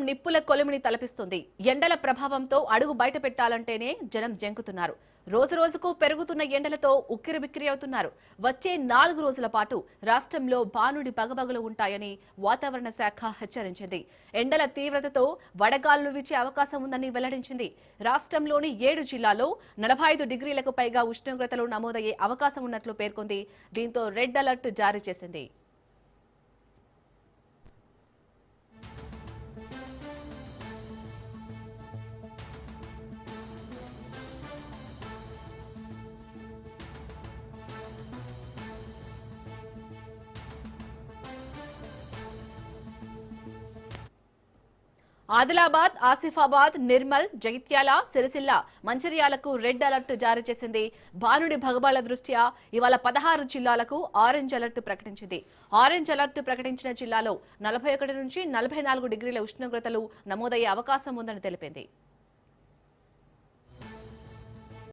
నిప్పుల కొలిమిని తలపిస్తుంది. ఎండల ప్రభావంతో అడుగు బయట పెట్టాలంటేనే జనం జంకుతున్నారు. రోజు రోజుకు పెరుగుతున్న ఎండలతో ఉక్కిరిబిక్కిరి అవుతున్నారు. వచ్చే 4 రోజుల పాటు రాష్ట్రంలో భానుడి పగబగలు ఉంటాయని వాతావరణ శాఖ హెచ్చరించింది. ఎండల తీవ్రతతో వడగాలులు వీచే అవకాశం ఉందని వెల్లడించింది. రాష్ట్రంలోని 7 జిల్లాల్లో 45 డిగ్రీలకు పైగా ఉష్ణోగ్రతలు నమోదయ్యే అవకాశం ఉన్నట్లు పేర్కొంది. దీంతో రెడ్ అలర్ట్ జారీ చేసింది. ఆదిలాబాద్, ఆసిఫాబాద్, నిర్మల్, జగిత్యాల, సిరిసిల్ల, మంచిర్యాలకు రెడ్ అలర్ట్ జారీ చేసింది. భానుడి భగబాల దృష్ట్యా ఇవాళ 16 జిల్లాలకు ఆరెంజ్ అలర్ట్ ప్రకటించింది. ఆరెంజ్ అలర్ట్ ప్రకటించిన జిల్లాలో 41 నుంచి 44 డిగ్రీల ఉష్ణోగ్రతలు నమోదయ్యే అవకాశం ఉందని తెలిపింది.